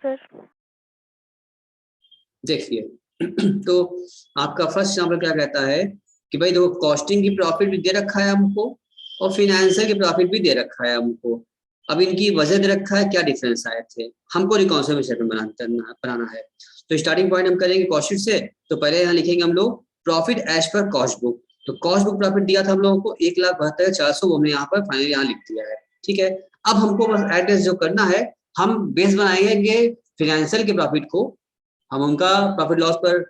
Sir. देखिए तो आपका फर्स्ट एग्जाम्पल क्या कहता है कि भाई देखो कॉस्टिंग की प्रॉफिट भी दे रखा है हमको और फिनेंशियल की प्रॉफिट भी दे रखा है हमको। अब इनकी वजह दे रखा है, क्या डिफरेंस आए थे, हमको रिकॉन्सिलिएशन स्टेटमेंट बनाना है। तो स्टार्टिंग पॉइंट हम करेंगे कॉस्ट शीट से। तो पहले यहाँ लिखेंगे हम लोग प्रॉफिट एज पर कॉस्ट बुक। तो कॉस्ट बुक प्रॉफिट दिया था हम लोगों को 1,72,400, वो हमने यहाँ पर फाइनली यहाँ लिख दिया है। ठीक है, अब हमको बस एड्रेस जो करना है, हम बेस बनाएंगे फिनेंशियल के प्रॉफिट को, हम उनका प्रॉफिट लॉस पर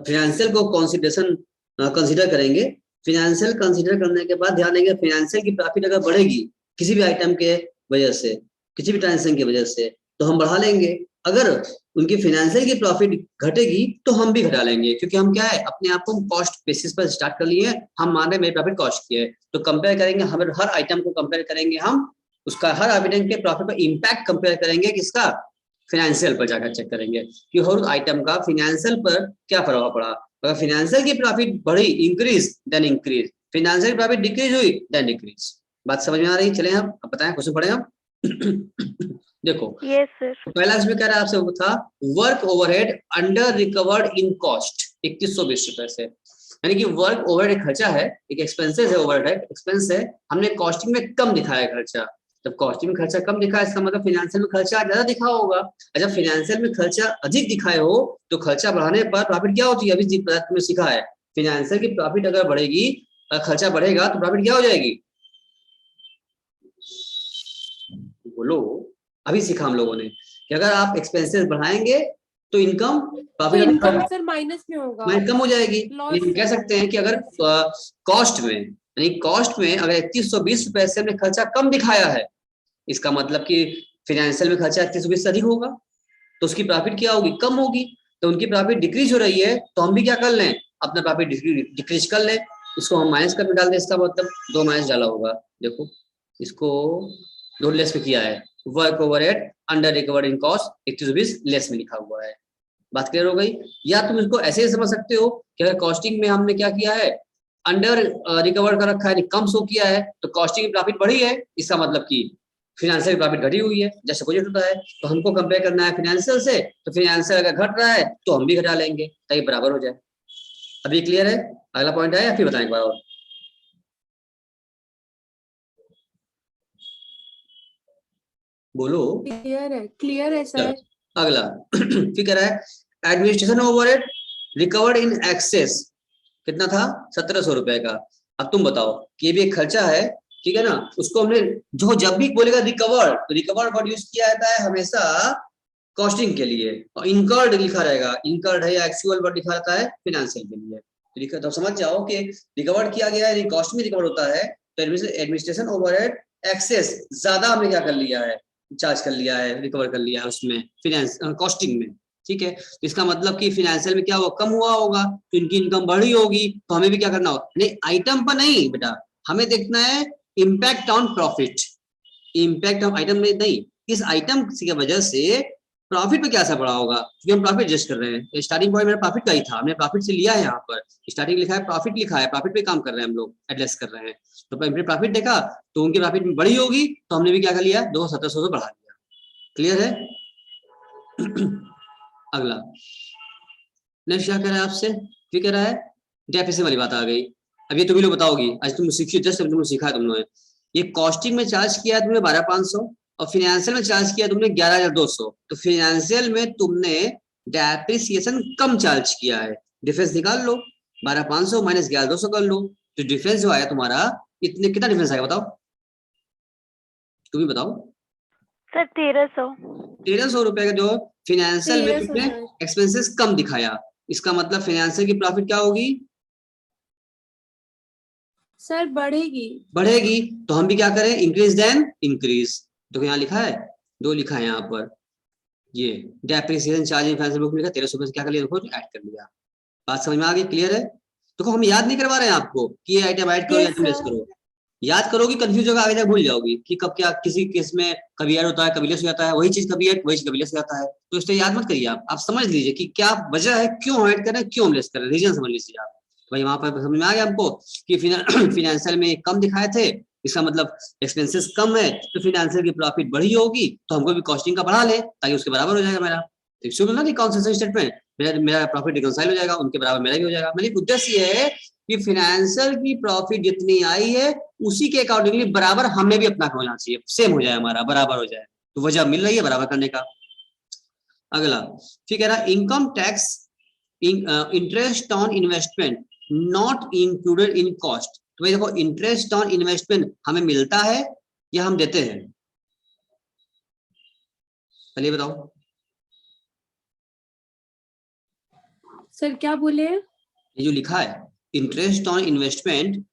फिनेंशियल को कंसीडर करेंगे। फिनेंशियल कंसीडर करने के बाद ध्यान देंगे फिनेंशियल की प्रॉफिट अगर बढ़ेगी किसी भी आइटम के वजह से, किसी भी ट्रांजेक्शन की वजह से, तो हम बढ़ा लेंगे। अगर उनकी फाइनेंशियल की प्रॉफिट घटेगी तो हम भी घटा लेंगे, क्योंकि हम क्या है अपने आप को कॉस्ट बेसिस पर स्टार्ट कर लिए, हम मान रहे मेरी प्रॉफिट कॉस्ट की है। तो कंपेयर करेंगे, हम हर आइटम को कंपेयर करेंगे, हम उसका हर आइटम के प्रॉफिट पर इम्पैक्ट कंपेयर करेंगे, किसका, फाइनेंशियल पर जाकर चेक करेंगे कि हर आइटम का फाइनेंशियल पर क्या प्रभाव पड़ा। अगर फाइनेंशियल की प्रॉफिट बढ़ी, increase then increase, financial profit decrease हुई देन डिक्रीज। बात समझ में आ रही? चलें अब बताएं, क्वेश्चन पढ़े हम। देखो यस सर। तो पहला इसमें कह रहा है आपसे, वो था work overhead under recovered in cost 3120 रुपए से। यानी कि वर्क ओवरहेड खर्चा है, एक एक्सपेंसेस है, ओवरहेड एक्सपेंस है, हमने कॉस्टिंग में कम दिखाया खर्चा। जब कॉस्टिंग में खर्चा कम दिखा है इसका मतलब फाइनेंशियल में खर्चा ज्यादा दिखा होगा। जब फाइनेंशियल में खर्चा अधिक दिखाए हो तो खर्चा बढ़ाने पर प्रॉफिट क्या होती है, अभी तुमने सीखा है। फाइनेंशियल की प्रॉफिट अगर बढ़ेगी, खर्चा बढ़ेगा तो प्रॉफिट क्या हो जाएगी, बोलो। अभी सीखा हम लोगों ने कि अगर आप एक्सपेंसेस बढ़ाएंगे तो income profit income sir minus में होगा, कम हो जाएगी। लॉस कह सकते हैं कि अगर कॉस्ट में, यानी कॉस्ट में अगर 3120 रुपए से हमने खर्चा कम दिखाया है, इसका मतलब कि फाइनेंशियल में खर्चा 3120 से अधिक होगा, तो उसकी प्रॉफिट क्या होगी, कम होगी। तो उनकी प्रॉफिट डिक्रीज हो रही है तो हम भी क्या कर लें, अपना प्रॉफिट डिक्रीज कर लें। इसको हम माइनस कर डाल दें, इसका मतलब 2 माइनस डाला होगा। देखो इसको 2 लेस में किया है, work overhead under recovered in cost 3120 less में लिखा हुआ है। बात क्लियर हो गई? या तुम इसको ऐसे ही समझ सकते हो कि अगर कॉस्टिंग में हमने क्या किया है, अंडर रिकवर कर रखा है, कम शो किया है, तो कॉस्टिंग की प्रॉफिट बढ़ी है, इसका मतलब कि फाइनेंशियल प्रॉफिट घटी हुई है, जैसे अपोजिट होता है। तो हमको कंपेयर करना है फाइनेंशियल से, तो फाइनेंशियल अगर घट रहा है तो हम भी घटा लेंगे ताकि बराबर हो जाए। अभी क्लियर है? अगला पॉइंट है या फिर बताएं एक बार और? बोलो। क्लियर है सर। अगला फिर कह रहा है administration overhead recovered in excess, कितना था, 1700 रुपए का। अब तुम बताओ कि ये भी एक खर्चा है, ठीक है ना, उसको हमने जो जब भी बोलेगा रिकवर्ड, तो रिकवर्ड वर्ड यूज किया जाता है हमेशा कॉस्टिंग के लिए, और इनकर्ड लिखा रहेगा, इनकर्ड है या एक्चुअल वर्ड लिखा रहता है फाइनेंशियल के लिए। तो समझ जाओ कि रिकवर्ड किया गया है, कॉस्ट में रिकवर होता है, तो एडमिनिस्ट्रेशन ओवरहेड एक्सेस ज्यादा हमने क्या कर लिया है, चार्ज कर लिया है, रिकवर कर लिया है उसमें फिनेंस कॉस्टिंग में। ठीक है, तो इसका मतलब कि फाइनेंशियल में क्या हुआ, कम हुआ होगा, तो इनकी इनकम बढ़ी होगी, तो हमें भी क्या करना होगा, नहीं आइटम पर नहीं बेटा, हमें देखना है impact on profit, impact on item में नहीं, इस आइटम की वजह से प्रॉफिट पे क्या असर पड़ा होगा, क्योंकि हम प्रॉफिट एडजस्ट कर रहे हैं। स्टार्टिंग पॉइंट मेरा प्रॉफिट का ही था, हमने प्रॉफिट से लिया है, यहाँ पर स्टार्टिंग लिखा है प्रॉफिट, लिखा है प्रॉफिट पे काम कर रहे हैं हम लोग, एडजस्ट कर रहे हैं। तो हमने प्रॉफिट देखा तो उनकी प्रॉफिट में बड़ी होगी, तो हमने भी क्या कर लिया, 2,1700 बढ़ा दिया। क्लियर है? अगला नेक्स्ट क्या कह रहा है आपसे, फिर कह रहा है डेफिसिट वाली बात आ गई। अब ये तुम लोग बताओगी, आज तुम सीखी, जस्ट तुमने सीखा है, तुम लोगों ने ये कॉस्टिंग में चार्ज किया है तुमने 12,500 और फाइनेंशियल में चार्ज किया तुमने 11,200। तो फाइनेंशियल में तुमने डेप्रिसिएशन कम चार्ज किया है, डिफरेंस निकाल लो, 12,500 माइनस 11,200 कर लो, तो डिफरेंस जो आया तुम्हारा, इतने कितना डिफरेंस आएगा बताओ, तुम ही बताओ। सर 1300। 1300 रुपए का जो फाइनेंशियल में तुमने एक्सपेंसेस कम दिखाया, इसका मतलब फाइनेंशियल की प्रॉफिट क्या होगी सर, बढ़ेगी। बढ़ेगी, तो हम भी क्या करें, इंक्रीज देन इंक्रीज। तो यहाँ लिखा है, 2 लिखा है यहाँ पर, ये डेप्रिसिएशन चार्ज फाइनेंशियल बुक में लिखा 1300 रुपए से क्या कर लिया, देखो ऐड कर लिया। बात समझ में आ गई? क्लियर है? देखो हम याद नहीं करवा रहे हैं आपको कि ये आइटम ऐड करो या तुम लेस करो, याद करोगी कंफ्यूज होगा, आगे जाकर भूल जाओगी कि कब क्या, किसी केस में कभी ऐड होता है कभी लेस हो जाता है, वही चीज कभी ऐड, वही चीज कभी लेस हो जाता है। तो इसलिए याद मत करिए, आप समझ लीजिए कि क्या वजह है, क्यों ऐड कर रहे हैं, क्यों हम लेस कर रहे हैं, रीजन समझ लीजिए आप। भाई वहां पर समझ में आ गया हमको कि फाइनेंशियल में कम दिखाए थे इसका मतलब एक्सपेंसेस कम है तो फाइनेंशियल की प्रॉफिट बढ़ी होगी, तो हमको भी कॉस्टिंग का बढ़ा ले ताकि उसके बराबर हो जाएगा मेरा। तो शुरू ना कंसेशन स्टेटमेंट, मेरा प्रॉफिट रिकंसाइल हो जाएगा, उनके बराबर मेरा भी हो जाएगा। मेरी उद्देश्य ये है कि फाइनेंशियल की प्रॉफिट जितनी आई है उसी के अकॉर्डिंगली बराबर हमें भी अपना होना चाहिए, सेम हो जाए, हमारा बराबर हो जाए। तो वजह मिल रही है बराबर करने का। अगला फिर कह रहा income tax interest on investment not included in cost. तो भाई देखो, इंटरेस्ट ऑन इन्वेस्टमेंट हमें मिलता है या हम देते हैं, पहले बताओ। सर क्या बोले? ये जो लिखा है इंटरेस्ट ऑन इन्वेस्टमेंट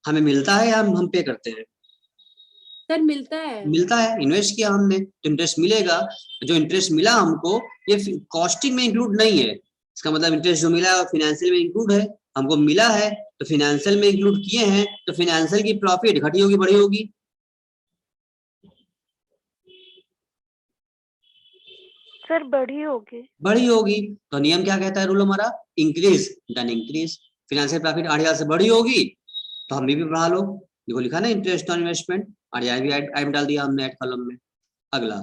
हमें मिलता है या हम पे करते हैं? सर मिलता है। मिलता है, इन्वेस्ट किया हमने तो इंटरेस्ट मिलेगा। जो इंटरेस्ट मिला हमको ये कॉस्टिंग में इंक्लूड नहीं है, इसका मतलब इंटरेस्ट जो मिला है फाइनेंशियल में इंक्लूड है। हमको मिला है तो फाइनेंशियल में इंक्लूड किए हैं, तो फाइनेंशियल की प्रॉफिट घटी होगी बढ़ी होगी? सर बढ़ी होगी। बढ़ी होगी। तो नियम क्या कहता है, रूल हमारा increase then increase. Financial profit 8,000 से बढ़ी होगी तो हमने भी बढ़ा लो। देखो लिखा ना इंटरेस्ट ऑन इन्वेस्टमेंट, 8,000 भी ऐड डाल दिया हमने ऐड कॉलम में। अगला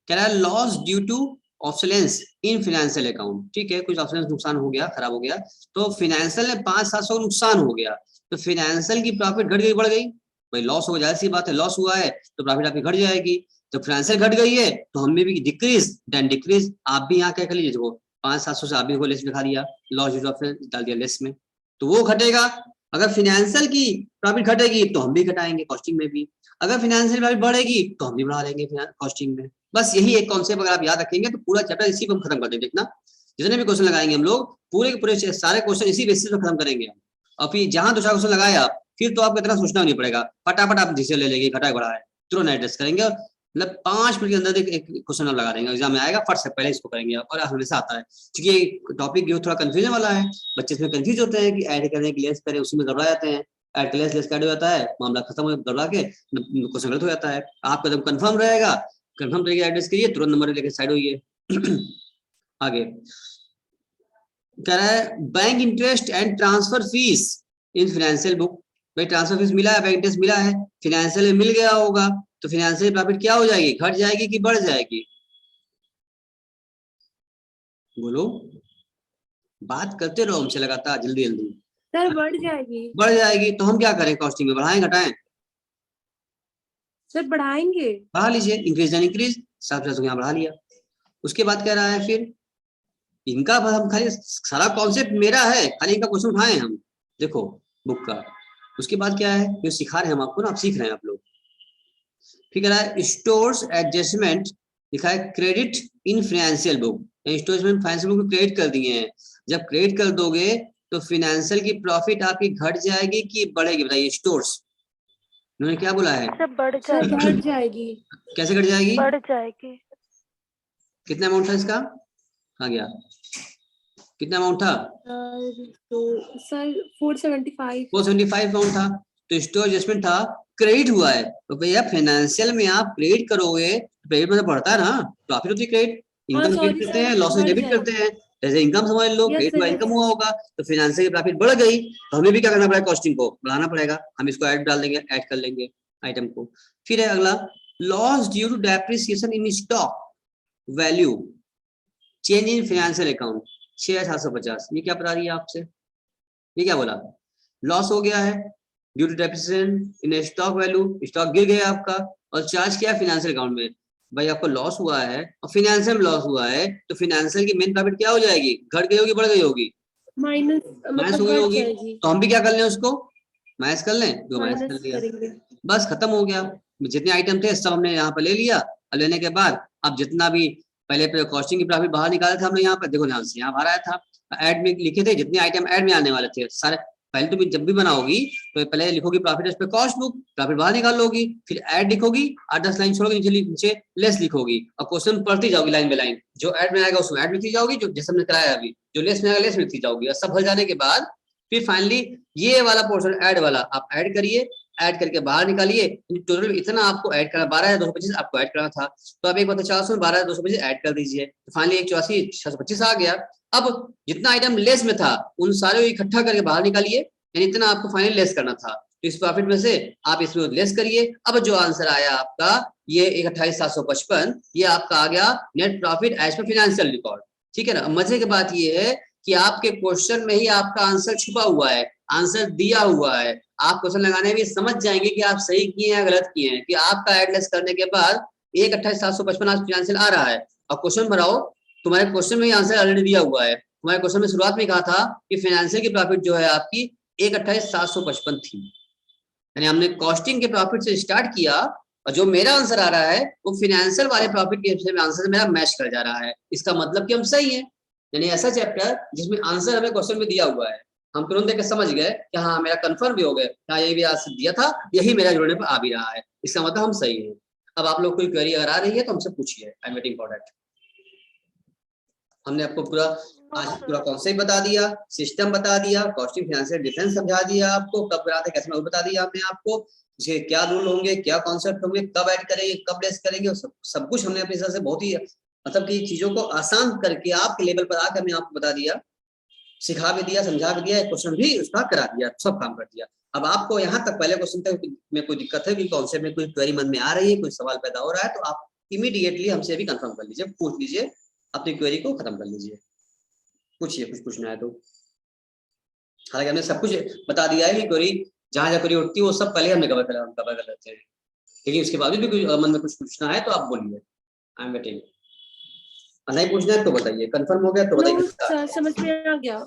कह रहा है loss due to obsolescence in financial account. ठीक है, कुछ ऑब्सोलेंस नुकसान हो गया, खराब हो गया, तो फाइनेंशियल में 500-700 नुकसान हो गया, तो फाइनेंशियल की प्रॉफिट घट गई बढ़ गई? भाई लॉस हो जाए, सी बात है, लॉस हुआ है तो प्रॉफिट आपकी घट जाएगी। तो फाइनेंशियल घट गई है तो हमने भी डिक्रीज देन डिक्रीज। आप भी यहाँ क्या कर लीजिए, देखो 500-700 से आप भी लेस दिखा दिया, लॉस ड्यू टू ऑब्सोलेंस डाल दिया लेस में, तो वो घटेगा। अगर फाइनेंशियल की प्रॉफिट घटेगी तो हम भी घटाएंगे कॉस्टिंग में भी, अगर फाइनेंशियल प्रॉफिट बढ़ेगी तो हम भी बढ़ा लेंगे कॉस्टिंग में। बस यही एक कॉन्सेप्ट अगर आप याद रखेंगे तो पूरा चैप्टर इसी पर हम खत्म कर देंगे। देखना जितने भी क्वेश्चन लगाएंगे हम लोग पूरे के पूरे सारे क्वेश्चन इसी बेसिस पर खत्म करेंगे हम। और फिर जहां दूसरा क्वेश्चन लगाए आप फिर तो आपको इतना सोचना नहीं पड़ेगा, फटाफट आप डिसीजन ले लेंगे, घटा बढ़ा है तुरंत एडजस्ट करेंगे और मतलब 5 मिनट के अंदर एक क्वेश्चन लगा देंगे, एग्जाम में आएगा फट से पहले इसको करेंगे। और हमेशा आता है क्योंकि टॉपिक जो थोड़ा कंफ्यूजन वाला है, बच्चे इसमें कंफ्यूज होते हैं कि ऐड करें कि लेस करें, उसी में घबरा जाते हैं। ऐड के लेस ऐड हो जाता है, मामला खत्म हो घबरा के क्वेश्चन गलत हो जाता है। आपका एकदम कंफर्म रहेगा, कंफर्म तरीके एड्रेस करिए, तुरंत नंबर लेके साइड होइए। आगे कह रहा है bank interest and transfer fees in financial book. भाई ट्रांसफर फीस मिला है, बैंक इंटरेस्ट मिला है, फाइनेंशियल में मिल गया होगा, तो फाइनेंशियल प्रॉफिट क्या हो जाएगी, घट जाएगी कि बढ़ जाएगी? बोलो, बात करते रहो हमसे लगातार, जल्दी जल्दी। सर बढ़ जाएगी। बढ़ जाएगी तो हम क्या करें, कॉस्टिंग में बढ़ाएं घटाएं? सर बढ़ाएंगे। बढ़ा लीजिए, इंक्रीज एंड इंक्रीज, 7% यहाँ बढ़ा लिया। उसके बाद कह रहा है फिर इनका हम खाली सारा कॉन्सेप्ट मेरा है, खाली इनका क्वेश्चन उठाए हम, देखो बुक का। उसके बाद क्या है, जो सिखा रहे हैं हम आपको ना, आप सीख रहे हैं आप लोग। फिर कह रहा है स्टोर्स एडजस्टमेंट, लिखा है credit in financial book. Stores में फाइनेंशियल बुक क्रेडिट कर दिए हैं, जब क्रेडिट कर दोगे तो फाइनेंशियल की प्रॉफिट आपकी घट जाएगी कि बढ़ेगी, बताइए स्टोर्स उन्होंने क्या बोला है? सर बढ़ सर जाएगी। बढ़ जाएगी। कैसे घट जाएगी? बढ़ जाएगी। कितना अमाउंट था इसका, आ गया, कितना अमाउंट था? तो सर 475। 475 अमाउंट था, तो स्टोर एडजस्टमेंट था, क्रेडिट हुआ है। तो भैया फाइनेंशियल में आप क्रेडिट करोगे, क्रेडिट में तो बढ़ता है ना, प्रॉफिट होती है क्रेडिट, इनकम क्रेडिट करते हैं, लॉसेस डेबिट करते हैं, जैसे इनकम समझ लो, क्रेडिट हुआ इनकम हुआ होगा, तो फाइनेंशियल की प्रॉफिट बढ़ गई तो हमें भी क्या करना पड़ेगा, कॉस्टिंग को बढ़ाना पड़ेगा। हम इसको ऐड डाल देंगे, ऐड कर लेंगे आइटम को। फिर है अगला loss due to depreciation in stock value change in financial account 6,750। ये क्या बता रही है आपसे, ये क्या बोला, लॉस हो गया है due to depreciation in stock value, stock गिर गया आपका और चार्ज किया फाइनेंशियल अकाउंट में। भाई आपको लॉस हुआ है और फाइनेंशियल में लॉस हुआ है, तो फाइनेंशियल की मेन प्रॉफिट क्या हो जाएगी, घट गई होगी बढ़ गई होगी? माइनस माइनस हो गई होगी। तो हम भी क्या कर लें, उसको माइनस कर लें, जो माइनस कर लिया, बस खत्म हो गया। जितने आइटम थे सब हमने यहाँ पे ले लिया, और लेने के बाद अब जितना भी पहले पे कॉस्टिंग की प्रॉफिट बाहर निकाला था हमने, यहाँ पर देखो ध्यान से यहाँ बाहर आया था, ऐड में लिखे थे जितने आइटम ऐड में आने वाले थे सारे। पहले तो जब भी बनाओगी तो पहले लिखोगी प्रॉफिट एज पे कॉस्ट बुक, प्रॉफिट बाहर निकाल लोगी, फिर ऐड लिखोगी, 8-10 लाइन छोड़ोगी, नीचे लेस लिखोगी और क्वेश्चन पढ़ती जाओगी लाइन बाय लाइन। जो ऐड में आएगा उसमें ऐड लिखती जाओगी, जो जैसे हमने कराया अभी, जो लेस में आएगा लेस लिखती जाओगी, और सब भर जाने के बाद फिर फाइनली ये वाला पोर्शन ऐड वाला आप ऐड करिए, ऐड करके बाहर निकालिए। टोटल इतना आपको ऐड करना 12,225 आपको ऐड करना था, तो आप एक बार 400 12,225 ऐड कर दीजिए, तो फाइनली 84,625 आ गया। अब जितना आइटम लेस में था उन सारे इकट्ठा करके बाहर निकालिए, यानी इतना आपको फाइनली लेस करना था, तो इस प्रॉफिट में से आप इसमें लेस करिए। अब जो आंसर आया आपका ये 28,755, ये आपका आ गया नेट प्रॉफिट एज पर फाइनेंशियल रिकॉर्ड। ठीक है ना। मजे की बात ये है कि आपके क्वेश्चन में ही आपका आंसर छुपा हुआ है, आंसर दिया हुआ है। आप क्वेश्चन लगाने में समझ जाएंगे कि आप सही किए हैं या गलत किए हैं, कि आपका एड लेस करने के बाद 1,28,755 आज फाइनेंशियल आ रहा है। और क्वेश्चन भराओ, तुम्हारे क्वेश्चन में ही आंसर ऑलरेडी दिया हुआ है। तुम्हारे क्वेश्चन में शुरुआत में कहा था कि फाइनेंशियल की प्रॉफिट जो है आपकी 1,28,755 थी, यानी हमने कॉस्टिंग के प्रॉफिट से स्टार्ट किया और जो मेरा आंसर आ रहा है वो फाइनेंशियल वाले प्रॉफिट के आंसर से मेरा मैच कर जा रहा है। इसका मतलब कि हम सही हैं। यानी ऐसा चैप्टर जिसमें आंसर हमें क्वेश्चन में दिया हुआ है, हम तुरंत देख समझ गए कि हाँ मेरा कंफर्म भी हो गया, हाँ ये भी आंसर दिया था, यही मेरा जोड़ने पर आ भी रहा है, इसका मतलब हम सही है। अब आप लोग कोई क्वेरी अगर आ रही है तो हमसे पूछिए, I am waiting for that. हमने आपको पूरा आज पूरा कॉन्सेप्ट बता दिया, सिस्टम बता दिया, कॉस्टिंग फाइनेंशियल डिफरेंस समझा दिया आपको, कब बनाते कैसे मैं बता दिया हमने आपको, इसके क्या रूल होंगे, क्या कॉन्सेप्ट होंगे, कब ऐड करेंगे, कब लेस करेंगे, सब कुछ हमने अपनी तरफ से बहुत ही मतलब कि चीजों को आसान करके आपके लेवल पर आकर हमने आपको बता दिया, सिखा भी दिया, समझा भी दिया, क्वेश्चन भी उसका करा दिया, सब काम कर दिया। अब आपको यहाँ तक पहले क्वेश्चन तक में कोई दिक्कत है कि कॉन्सेप्ट में कोई क्वेरी मन में आ रही है, कोई सवाल पैदा हो रहा है, तो आप इमीडिएटली हमसे भी कंफर्म कर लीजिए, पूछ लीजिए, अपनी क्वेरी को खत्म कर लीजिए, पूछिए कुछ पूछना है तो। हालांकि हमने सब कुछ बता दिया है कि क्वेरी जहां जहां क्वेरी उठती है वो सब पहले हमने कवर कर लेते हैं, लेकिन उसके बावजूद भी कुछ मन में कुछ पूछना है तो आप बोलिए, आई एम वेटिंग। नहीं पूछना है तो बताइए, कंफर्म हो गया तो बताइए। सर समझ में आ गया,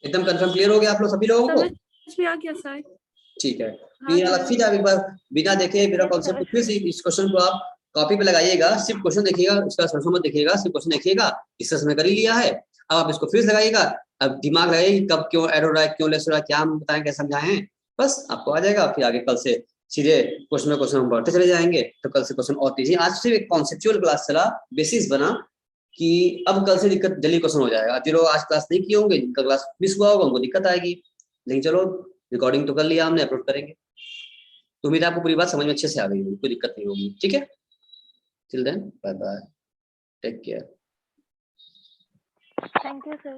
एकदम कंफर्म क्लियर हो गया आप लोग सभी लोगों को? समझ में आ गया सर। ठीक है, हाँ फिर आप एक बार बिना देखे बिना Yes, कॉन्सेप्ट sir. फिर से इस क्वेश्चन को आप कॉपी पे लगाइएगा, सिर्फ क्वेश्चन देखिएगा, उसका सोचो मत देखिएगा, सिर्फ क्वेश्चन देखिएगा, डिस्कस में कर ही लिया है। अब आप इसको फिर से लगाइएगा, अब दिमाग लगाइए कब क्यों ऐड हो रहा है, क्यों लेस हो रहा है, क्या हम बताएं, क्या समझाएं, बस आपको आ जाएगा। फिर आगे कल से सीधे क्वेश्चन में क्वेश्चन हम बढ़ते चले जाएंगे। तो कल से क्वेश्चन और कीजिए, आज सिर्फ एक कॉन्सेप्चुअल क्लास चला, बेसिस बना कि अब कल से दिक्कत जल्दी क्वेश्चन हो जाएगा। जो लोग आज क्लास नहीं किए होंगे, जिनका क्लास मिस हुआ होगा उनको दिक्कत आएगी, लेकिन चलो रिकॉर्डिंग तो कर लिया हमने, अपलोड करेंगे। तो उम्मीद है आपको पूरी बात समझ में अच्छे से आ गई होगी, कोई दिक्कत नहीं होगी। ठीक है, till then bye bye, take care. Thank you, sir.